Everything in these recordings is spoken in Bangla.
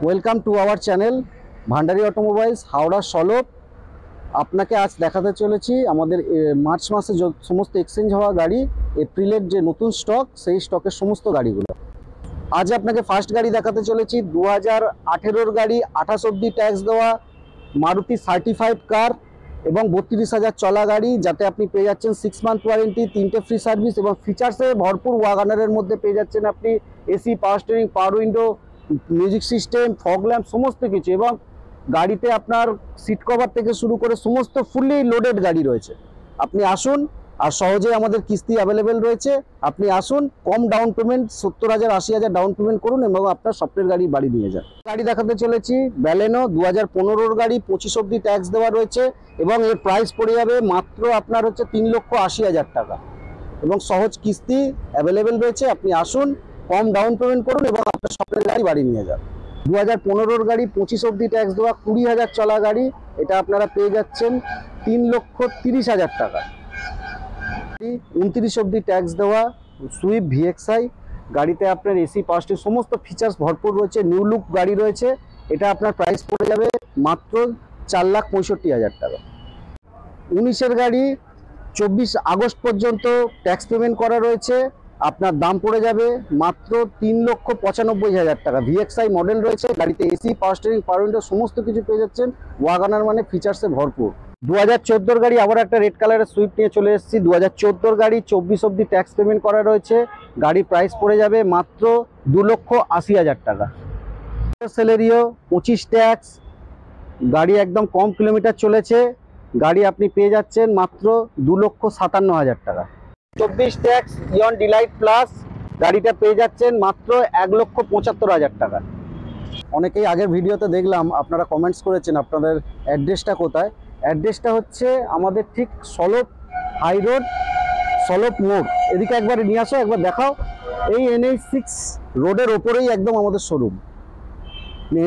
Welcome to our channel Bhandari automobiles Howrah Salap. আপনাকে আজ দেখাতে চলেছি আমাদের মার্চ মাসে সমস্ত এক্সচেঞ্জ হওয়া গাড়ি, এপ্রিলের যে নতুন স্টক, সেই স্টকের সমস্ত গাড়িগুলো। আজ আপনাকে ফার্স্ট গাড়ি দেখাতে চলেছি 2018 গাড়ি, 28 অব্দি ট্যাক্স দেওয়া মারুতি সার্টিফাইড কার এবং 32,000 চলা গাড়ি, যাতে আপনি পেয়ে যাচ্ছেন 6 মান্থ ওয়ারেন্টি, 3টে ফ্রি সার্ভিস এবং ফিচার্সে ভরপুর। ওয়াগনারের মধ্যে পেয়ে যাচ্ছেন আপনি এসি, পাওয়ার স্টিয়ারিং, পাওয়ার window, music system, fog lamp, সমস্ত কিছু। এবং গাড়িতে আপনার সিট কভার থেকে শুরু করে সমস্ত ফুললি লোডেড গাড়ি রয়েছে। আপনি আসুন, আর সহজে আমাদের কিস্তি অ্যাভেলেবেল রয়েছে। আপনি আসুন, কম ডাউন পেমেন্ট 70,000 80,000 ডাউন পেমেন্ট করুন এবং আপনার স্বপ্নের গাড়ি বাড়ি নিয়ে যান। গাড়ি দেখাতে চলেছি ব্যালেনো 2015 গাড়ি, 25 অব্দি ট্যাক্স দেওয়া রয়েছে এবং এর প্রাইস পড়ে যাবে মাত্র আপনার হচ্ছে 3,80,000 টাকা এবং সহজ কিস্তি অ্যাভেলেবেল রয়েছে। আপনি আসুন, কম ডাউন পেমেন্ট করুন এবং আপনার স্বপ্নের গাড়ি বাড়ি নিয়ে যান। 2015 গাড়ি, 25 অব্দি ট্যাক্স দেওয়া, 20,000 চলা গাড়ি, এটা আপনারা পেয়ে যাচ্ছেন 3,30,000 টাকা। 29 অব্দি ট্যাক্স দেওয়া সুইফট ভিএক্সআই গাড়িতে আপনার এসি, পাওয়ার স্টিয়ারিং, সমস্ত ফিচার্স ভরপুর রয়েছে, নিউ লুক গাড়ি রয়েছে। এটা আপনার প্রাইস পড়ে যাবে মাত্র 4,65,000 টাকা। 19-এর গাড়ি 24 আগস্ট পর্যন্ত ট্যাক্স পেমেন্ট করা রয়েছে, আপনার দাম পড়ে যাবে মাত্র 3,95,000 টাকা। ভিএক্সআই মডেল রয়েছে, গাড়িতে এসি, পাওয়ার স্টিয়ারিং, পাওয়ার উইন্ডো সমস্ত কিছু পেয়ে যাচ্ছেন। ওয়াগনার মানে ফিচার্সে ভরপুর। 2014 গাড়ি, আবার একটা রেড কালারের সুইফট নিয়ে চলে এসেছি। 2014 গাড়ি, 24 অব্দি ট্যাক্স পেমেন্ট করা রয়েছে, গাড়ির প্রাইস পড়ে যাবে মাত্র 2,80,000 টাকা। সেলেরিও 25 ট্যাক্স, গাড়ি একদম কম কিলোমিটার চলেছে, গাড়ি আপনি পেয়ে যাচ্ছেন মাত্র 2,57,000 টাকা। 24 ট্যাক্স ইয়ন ডিলাইট প্লাস, গাড়িটা পেয়ে যাচ্ছেন মাত্র 1,75,000 টাকা। অনেকেই আগের ভিডিওতে দেখলাম আপনারা কমেন্টস করেছেন আপনাদের অ্যাড্রেসটা কোথায়। অ্যাড্রেসটা হচ্ছে আমাদের ঠিক সলপ হাই রোড, সলপ মোড়। এদিকে একবার নিয়ে আসো, একবার দেখাও। এই NH6 রোডের ওপরেই একদম আমাদের শোরুম।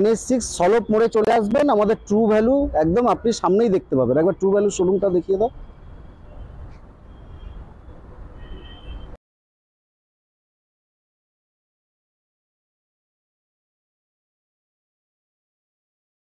NH6 সলপ মোড়ে চলে আসবেন, আমাদের ট্রু ভ্যালু একদম আপনি সামনেই দেখতে পাবেন। একবার ট্রু ভ্যালু শোরুমটা দেখিয়ে দাও।